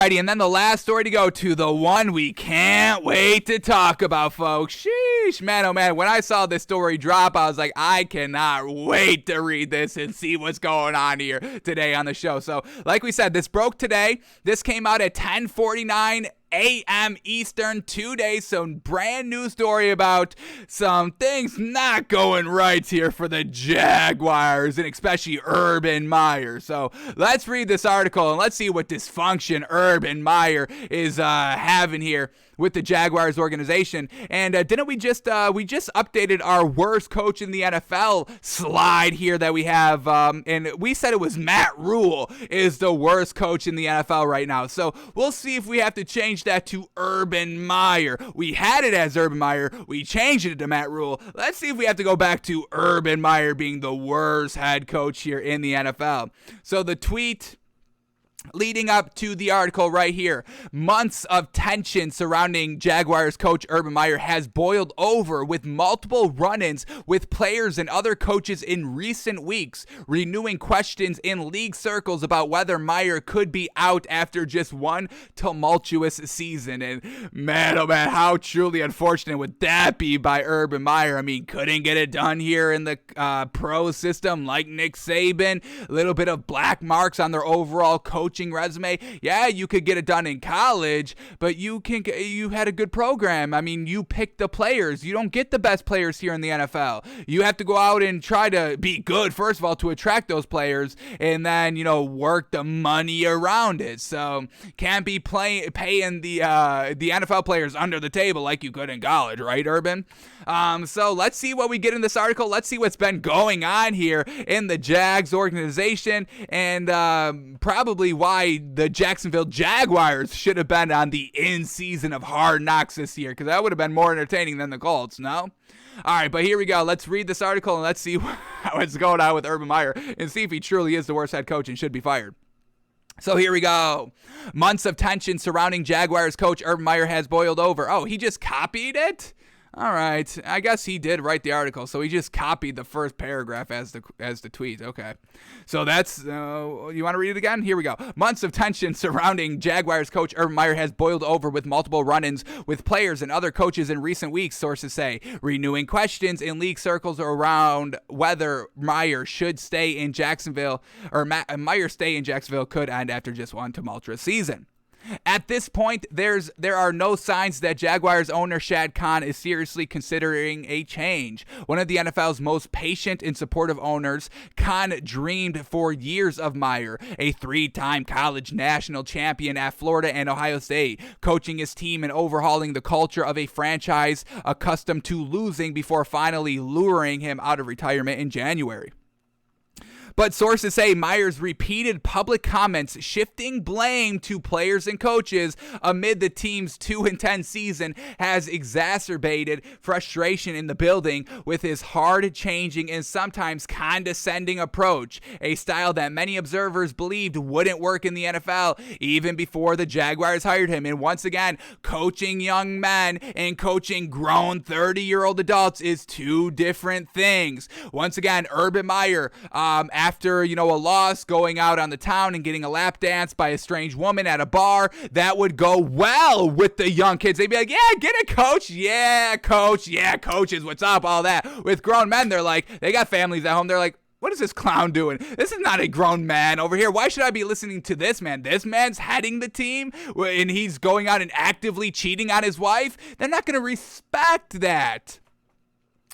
Alrighty, and then the last story to go to, the one we can't wait to talk about, folks. Sheesh, man, oh man, when I saw this story drop, I was like, I cannot wait to read this and see what's going on here today on the show. So, like we said, this broke today. This came out at 10:49 a.m. Eastern, 2 days, so brand new story about some things not going right here for the Jaguars, and especially Urban Meyer. So let's read this article and let's see what dysfunction Urban Meyer is having here with the Jaguars organization. And didn't we just updated our worst coach in the NFL slide here that we have, and we said it was Matt Rule is the worst coach in the NFL right now. So we'll see if we have to change that to Urban Meyer. We had it as Urban Meyer. We changed it to Matt Rule. Let's see if we have to go back to Urban Meyer being the worst head coach here in the NFL. So the tweet leading up to the article right here, months of tension surrounding Jaguars coach Urban Meyer has boiled over with multiple run-ins with players and other coaches in recent weeks, renewing questions in league circles about whether Meyer could be out after just one tumultuous season. And man, oh man, how truly unfortunate would that be by Urban Meyer? I mean, couldn't get it done here in the pro system like Nick Saban, a little bit of black marks on their overall coaching resume. Yeah, you could get it done in college, but you had a good program. I mean, you picked the players. You don't get the best players here in the NFL. You have to go out and try to be good, first of all, to attract those players, and then, work the money around it. So can't be paying the NFL players under the table like you could in college, right, Urban? So let's see what we get in this article. Let's see what's been going on here in the Jags organization, and probably why the Jacksonville Jaguars should have been on the in-season of Hard Knocks this year, because that would have been more entertaining than the Colts, no? All right, but here we go. Let's read this article and let's see what's going on with Urban Meyer and see if he truly is the worst head coach and should be fired. So here we go. Months of tension surrounding Jaguars coach Urban Meyer has boiled over. Oh, he just copied it? All right, I guess he did write the article, so he just copied the first paragraph as the tweet. Okay, so that's you want to read it again? Here we go. Months of tension surrounding Jaguars coach Urban Meyer has boiled over with multiple run-ins with players and other coaches in recent weeks, sources say, renewing questions in league circles there whether Meyer should stay in Jacksonville, or Meyer stay in Jacksonville could end after just one tumultuous season. At this point, there are no signs that Jaguars owner Shad Khan is seriously considering a change. One of the NFL's most patient and supportive owners, Khan dreamed for years of Meyer, a three-time college national champion at Florida and Ohio State, coaching his team and overhauling the culture of a franchise accustomed to losing before finally luring him out of retirement in January. But sources say Meyer's repeated public comments shifting blame to players and coaches amid the team's 2-10 season has exacerbated frustration in the building with his hard-changing and sometimes condescending approach, a style that many observers believed wouldn't work in the NFL even before the Jaguars hired him. And once again, coaching young men and coaching grown 30-year-old adults is two different things. Once again, Urban Meyer, after, a loss, going out on the town and getting a lap dance by a strange woman at a bar, that would go well with the young kids. They'd be like, yeah, get it, coach. Yeah, coach. Yeah, coaches, what's up, all that. With grown men, they're like, they got families at home. They're like, what is this clown doing? This is not a grown man over here. Why should I be listening to this man? This man's heading the team and he's going out and actively cheating on his wife. They're not going to respect that.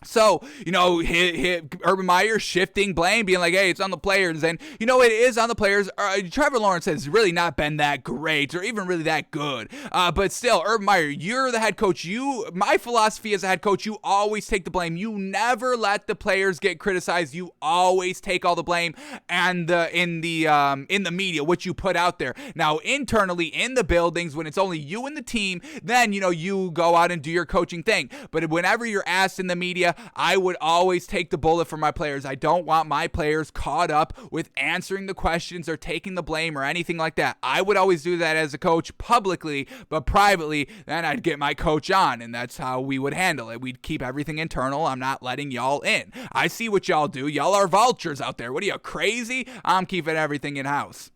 So, Urban Meyer shifting blame, being like, hey, it's on the players. And, it is on the players. Trevor Lawrence has really not been that great or even really that good. But still, Urban Meyer, you're the head coach. My philosophy as a head coach, you always take the blame. You never let the players get criticized. You always take all the blame and in the media, what you put out there. Now, internally in the buildings, when it's only you and the team, then, you go out and do your coaching thing. But whenever you're asked in the media, I would always take the bullet for my players. I don't want my players caught up with answering the questions or taking the blame or anything like that. I would always do that as a coach publicly, but privately, then I'd get my coach on, and that's how we would handle it. We'd keep everything internal. I'm not letting y'all in. I see what y'all do. Y'all are vultures out there. What are you, crazy? I'm keeping everything in-house.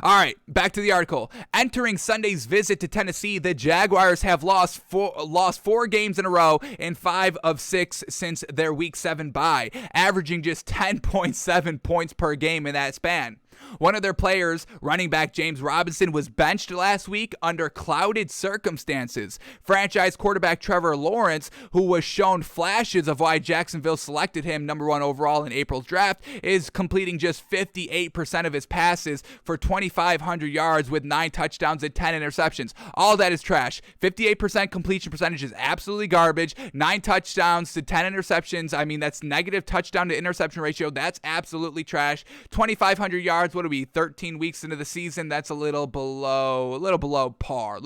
All right, back to the article. Entering Sunday's visit to Tennessee, the Jaguars have lost four games in a row and 5 of 6 since their Week 7 bye, averaging just 10.7 points per game in that span. One of their players, running back James Robinson, was benched last week under clouded circumstances. Franchise quarterback Trevor Lawrence, who was shown flashes of why Jacksonville selected him number 1 overall in April's draft, is completing just 58% of his passes for 2,500 yards with 9 touchdowns and 10 interceptions. All that is trash. 58% completion percentage is absolutely garbage. 9 touchdowns to 10 interceptions. I mean, that's negative touchdown to interception ratio. That's absolutely trash. 2,500 yards. What are we, 13 weeks into the season? That's a little below par.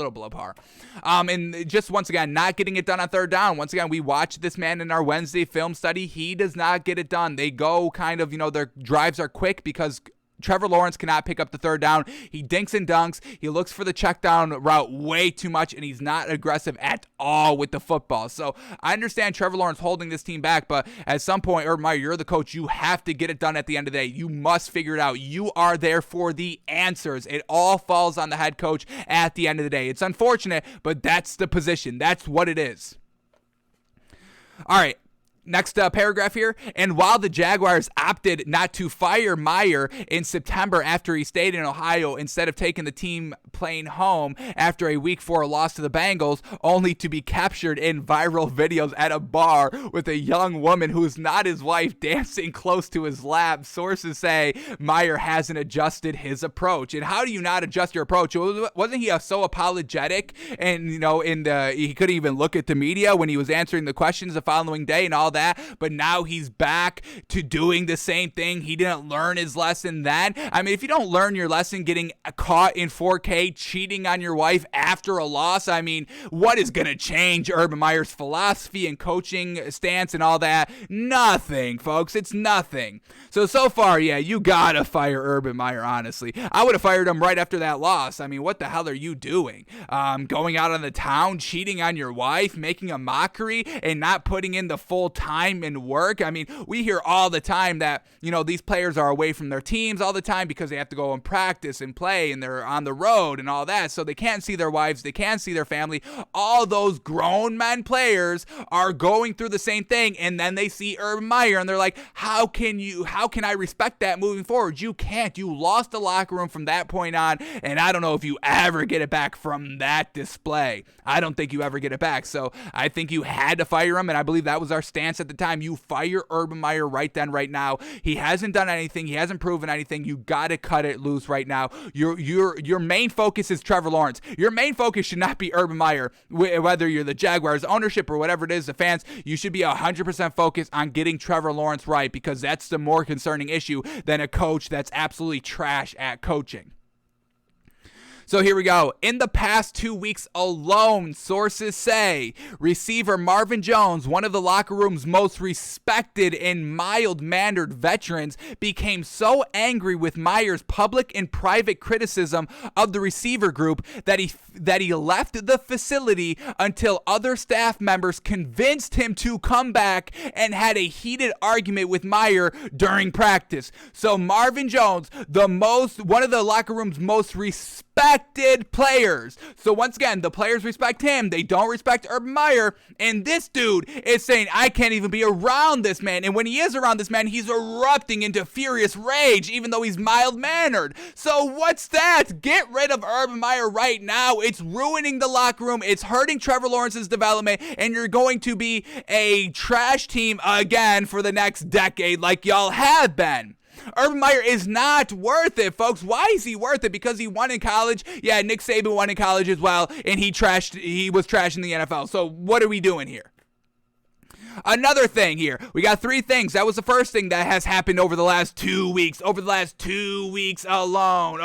And just once again, not getting it done on third down. Once again, we watched this man in our Wednesday film study. He does not get it done. They go kind of, their drives are quick because Trevor Lawrence cannot pick up the third down. He dinks and dunks. He looks for the check down route way too much, and he's not aggressive at all with the football. So I understand Trevor Lawrence holding this team back, but at some point, Urban Meyer, you're the coach. You have to get it done at the end of the day. You must figure it out. You are there for the answers. It all falls on the head coach at the end of the day. It's unfortunate, but that's the position. That's what it is. All right. Next paragraph here. And while the Jaguars opted not to fire Meyer in September after he stayed in Ohio instead of taking the team plane home after a Week 4 loss to the Bengals, only to be captured in viral videos at a bar with a young woman who's not his wife dancing close to his lap, sources say Meyer hasn't adjusted his approach. And how do you not adjust your approach? Wasn't he so apologetic? And, he couldn't even look at the media when he was answering the questions the following day and all that, but now he's back to doing the same thing. He didn't learn his lesson then. I mean, if you don't learn your lesson getting caught in 4K cheating on your wife after a loss, I mean, what is going to change Urban Meyer's philosophy and coaching stance and all that? Nothing, folks. It's nothing. So far, yeah, you gotta fire Urban Meyer, honestly. I would have fired him right after that loss. I mean, what the hell are you doing? Going out on the town, cheating on your wife, making a mockery, and not putting in the full time and work. I mean, we hear all the time that, these players are away from their teams all the time because they have to go and practice and play and they're on the road and all that. So they can't see their wives. They can't see their family. All those grown men players are going through the same thing. And then they see Urban Meyer and they're like, how can I respect that moving forward? You can't. You lost the locker room from that point on. And I don't know if you ever get it back from that display. I don't think you ever get it back. So I think you had to fire him. And I believe that was our stance at the time. You fire Urban Meyer right then, right now. He hasn't done anything. He hasn't proven anything. You got to cut it loose right now. Your main focus is Trevor Lawrence. Your main focus should not be Urban Meyer. Whether you're the Jaguars ownership or whatever it is, the fans, you should be 100% focused on getting Trevor Lawrence right, because that's the more concerning issue than a coach that's absolutely trash at coaching. So here we go. In the past 2 weeks alone, sources say, receiver Marvin Jones, one of the locker room's most respected and mild-mannered veterans, became so angry with Meyer's public and private criticism of the receiver group that he left the facility until other staff members convinced him to come back and had a heated argument with Meyer during practice. So Marvin Jones, one of the locker room's most respected players. So once again, the players respect him. They don't respect Urban Meyer. And this dude is saying, I can't even be around this man. And when he is around this man, he's erupting into furious rage, even though he's mild-mannered. So what's that? Get rid of Urban Meyer right now. It's ruining the locker room. It's hurting Trevor Lawrence's development. And you're going to be a trash team again for the next decade like y'all have been. Urban Meyer is not worth it, folks. Why is he worth it? Because he won in college? Yeah, Nick Saban won in college as well, and he was trashing the NFL. So what are we doing here? Another thing here. We got 3 things. That was the first thing that has happened over the last 2 weeks. Over the last 2 weeks alone.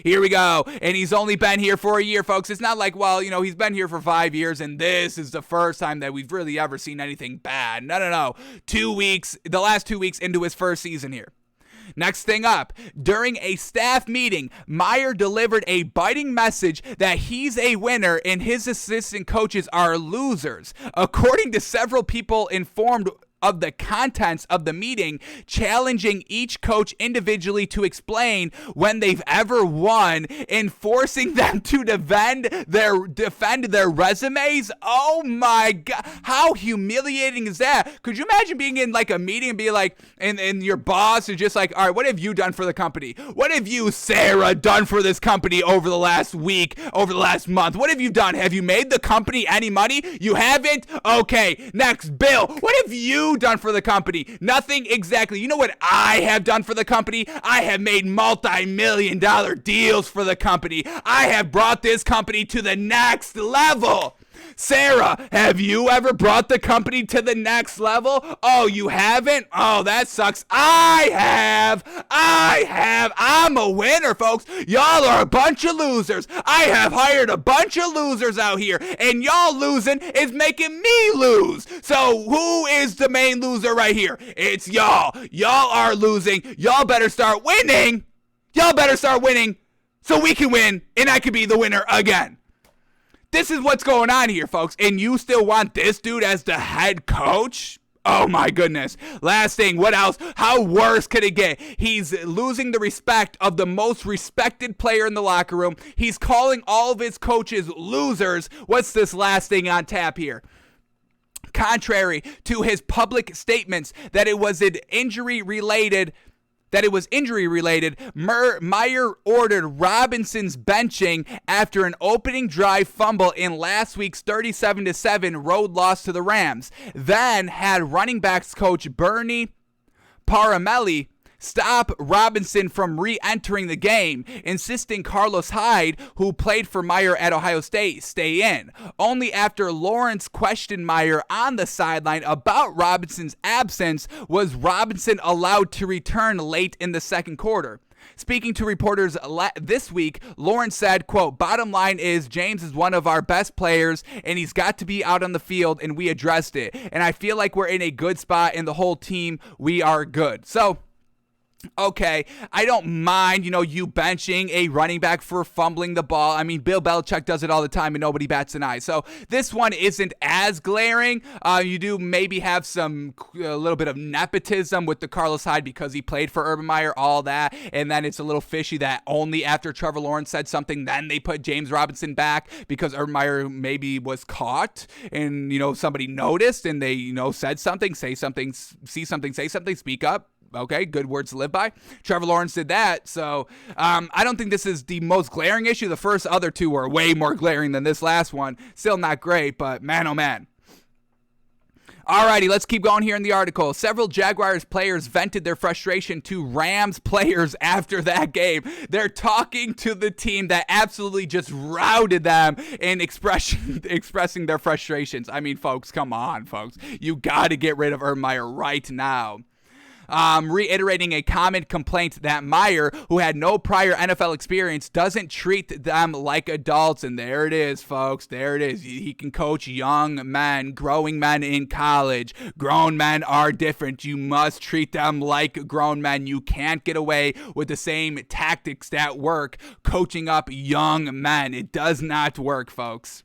Here we go. And he's only been here for a year, folks. It's not like, he's been here for 5 years and this is the first time that we've really ever seen anything bad. No. 2 weeks, the last 2 weeks into his first season here. Next thing up, during a staff meeting, Meyer delivered a biting message that he's a winner and his assistant coaches are losers. According to several people informed of the contents of the meeting, challenging each coach individually to explain when they've ever won and forcing them to defend their resumes. Oh my God, how humiliating is that? Could you imagine being in like a meeting and be like, and your boss is just like, all right, what have you done for the company? What have you, Sarah, done for this company over the last week, over the last month? What have you done? Have you made the company any money? You haven't? Okay, next, Bill, what have you done for the company? Nothing exactly. You know what I have done for the company? I have made multi-million-dollar deals for the company. I have brought this company to the next level. Sarah, have you ever brought the company to the next level? Oh, you haven't? Oh, that sucks. I have. I'm a winner, folks. Y'all are a bunch of losers. I have hired a bunch of losers out here, and y'all losing is making me lose. So who is the main loser right here? It's y'all. Y'all are losing. Y'all better start winning. Y'all better start winning so we can win, and I can be the winner again. This is what's going on here, folks. And you still want this dude as the head coach? Oh my goodness. Last thing, what else? How worse could it get? He's losing the respect of the most respected player in the locker room. He's calling all of his coaches losers. What's this last thing on tap here? Contrary to his public statements that it was injury related, Meyer ordered Robinson's benching after an opening drive fumble in last week's 37-7 road loss to the Rams. Then had running backs coach Bernie Paramelli stop Robinson from re-entering the game, insisting Carlos Hyde, who played for Meyer at Ohio State, stay in. Only after Lawrence questioned Meyer on the sideline about Robinson's absence was Robinson allowed to return late in the second quarter. Speaking to reporters this week, Lawrence said, quote, "Bottom line is James is one of our best players, and he's got to be out on the field, and we addressed it. And I feel like we're in a good spot, and the whole team, we are good." So, okay, I don't mind, you benching a running back for fumbling the ball. I mean, Bill Belichick does it all the time and nobody bats an eye. So this one isn't as glaring. You do maybe have a little bit of nepotism with the Carlos Hyde because he played for Urban Meyer, all that. And then it's a little fishy that only after Trevor Lawrence said something, then they put James Robinson back because Urban Meyer maybe was caught and, somebody noticed and they, said something, say something, see something, say something, speak up. Okay, good words to live by. Trevor Lawrence did that, so I don't think this is the most glaring issue. The first other two were way more glaring than this last one. Still not great, but man, oh man. Alrighty, let's keep going here in the article. Several Jaguars players vented their frustration to Rams players after that game. They're talking to the team that absolutely just routed them in expressing their frustrations. I mean, folks, come on, folks. You got to get rid of Urban Meyer right now. Reiterating a common complaint that Meyer, who had no prior NFL experience, doesn't treat them like adults. And there it is, folks. There it is. He can coach young men, growing men in college. Grown men are different. You must treat them like grown men. You can't get away with the same tactics that work coaching up young men. It does not work, folks.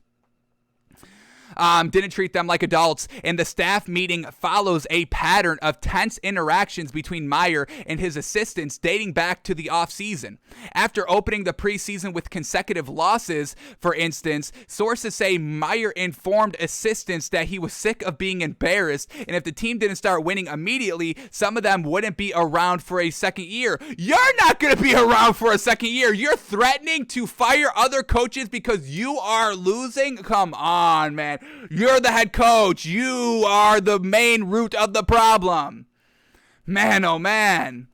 Didn't treat them like adults, and the staff meeting follows a pattern of tense interactions between Meyer and his assistants dating back to the offseason. After opening the preseason with consecutive losses, for instance, sources say Meyer informed assistants that he was sick of being embarrassed, and if the team didn't start winning immediately, some of them wouldn't be around for a second year. You're not going to be around for a second year. You're threatening to fire other coaches because you are losing? Come on, man. You're the head coach. You are the main root of the problem. Man, oh man.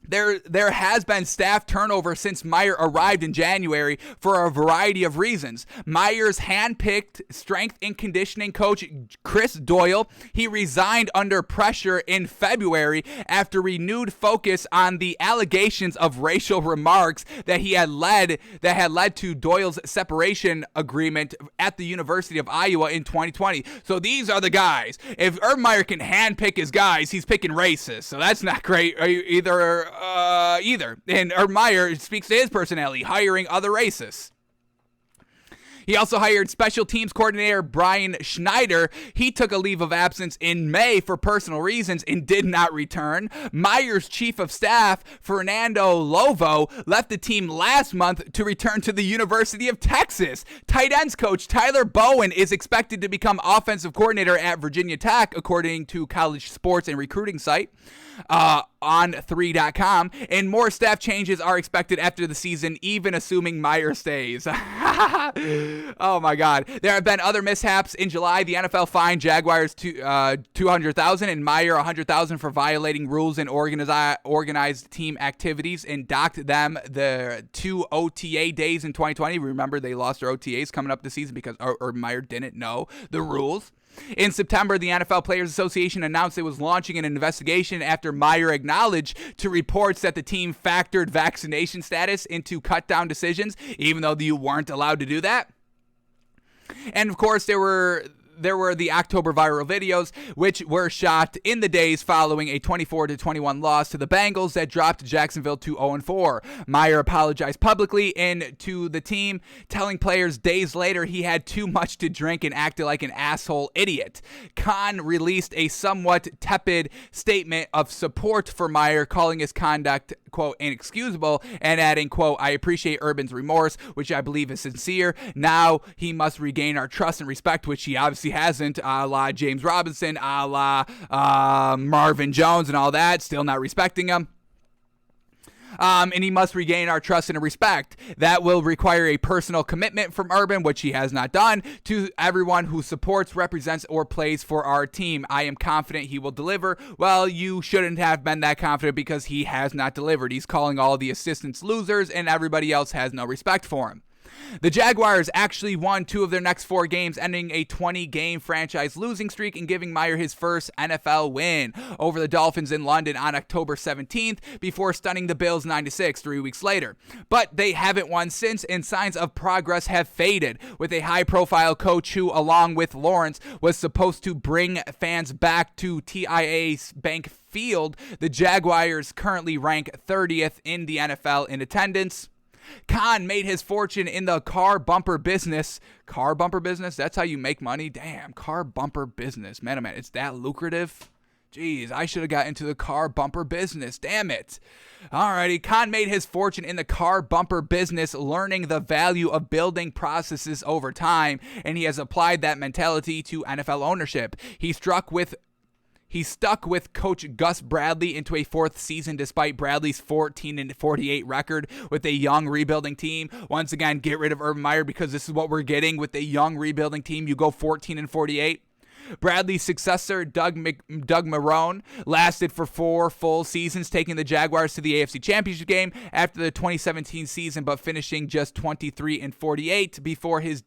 There has been staff turnover since Meyer arrived in January for a variety of reasons. Meyer's handpicked strength and conditioning coach, Chris Doyle, he resigned under pressure in February after renewed focus on the allegations of racial remarks that had led to Doyle's separation agreement at the University of Iowa in 2020. So these are the guys. If Urban Meyer can handpick his guys, he's picking racists. So that's not great either. And Urban Meyer speaks to his personality, hiring other racists. He also hired special teams coordinator Brian Schneider. He took a leave of absence in May for personal reasons and did not return. Meyer's chief of staff, Fernando Lovo, left the team last month to return to the University of Texas. Tight ends coach Tyler Bowen is expected to become offensive coordinator at Virginia Tech, according to college sports and recruiting site on 3.com, and more staff changes are expected after the season, even assuming Meyer stays. Oh my God. There have been other mishaps. In July, the NFL fined Jaguars $200,000 and Meyer $100,000 for violating rules and organized team activities, and docked them the 2 OTA days in 2020. Remember, they lost their OTAs coming up this season because Meyer didn't know the rules. In September, the NFL Players Association announced it was launching an investigation after Meyer acknowledged to reports that the team factored vaccination status into cut-down decisions, even though you weren't allowed to do that. And of course, there were the October viral videos, which were shot in the days following a 24-21 loss to the Bengals that dropped Jacksonville to 0-4. Meyer apologized publicly and to the team, telling players days later he had too much to drink and acted like an asshole idiot. Khan released a somewhat tepid statement of support for Meyer, calling his conduct, quote, inexcusable, and adding, quote, I appreciate Urban's remorse, which I believe is sincere. Now he must regain our trust and respect, which he obviously hasn't, a la James Robinson, a la Marvin Jones and all that, still not respecting him. And he must regain our trust and respect. That will require a personal commitment from Urban, which he has not done, to everyone who supports, represents, or plays for our team. I am confident he will deliver. Well, you shouldn't have been that confident because he has not delivered. He's calling all the assistants losers, and everybody else has no respect for him. The Jaguars actually won 2 of their next 4 games, ending a 20-game franchise losing streak and giving Meyer his first NFL win over the Dolphins in London on October 17th before stunning the Bills 9-6 3 weeks later. But they haven't won since, and signs of progress have faded, with a high-profile coach who, along with Lawrence, was supposed to bring fans back to TIAA Bank Field. The Jaguars currently rank 30th in the NFL in attendance. Khan made his fortune in the car bumper business. Car bumper business? That's how you make money? Damn, car bumper business. Man, oh man, it's that lucrative? Jeez, I should have got into the car bumper business. Damn it. Alrighty, Khan made his fortune in the car bumper business, learning the value of building processes over time, and he has applied that mentality to NFL ownership. He stuck with Coach Gus Bradley into a 4th season despite Bradley's 14-48 record with a young rebuilding team. Once again, get rid of Urban Meyer because this is what we're getting with a young rebuilding team. You go 14-48. Bradley's successor, Doug Marrone, lasted for 4 full seasons, taking the Jaguars to the AFC Championship game after the 2017 season, but finishing just 23-48 before his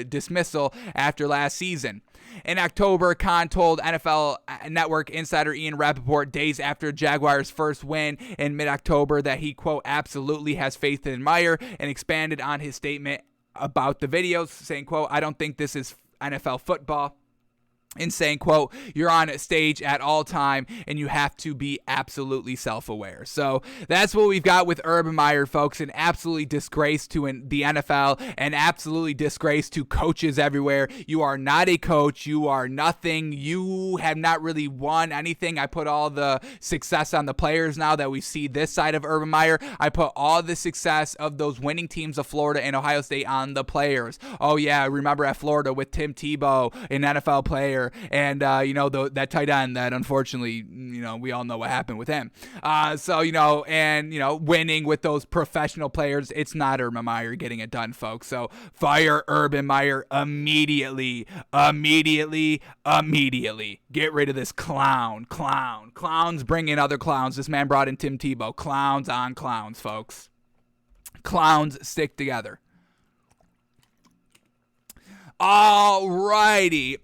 dismissal after last season. In October, Khan told NFL Network insider Ian Rappaport days after Jaguars' first win in mid-October that he, quote, absolutely has faith in Meyer, and expanded on his statement about the videos, saying, quote, I don't think this is NFL football. And saying, quote, you're on stage at all time and you have to be absolutely self-aware. So that's what we've got with Urban Meyer, folks. An absolutely disgrace to the NFL, and absolutely disgrace to coaches everywhere. You are not a coach. You are nothing. You have not really won anything. I put all the success on the players now that we see this side of Urban Meyer. I put all the success of those winning teams of Florida and Ohio State on the players. Oh, yeah, remember at Florida with Tim Tebow, an NFL player, and that tight end that unfortunately, we all know what happened with him. Winning with those professional players, it's not Urban Meyer getting it done, folks. So fire Urban Meyer immediately. Get rid of this clown. Clowns bring in other clowns. This man brought in Tim Tebow. Clowns on clowns, folks. Clowns stick together. Alrighty.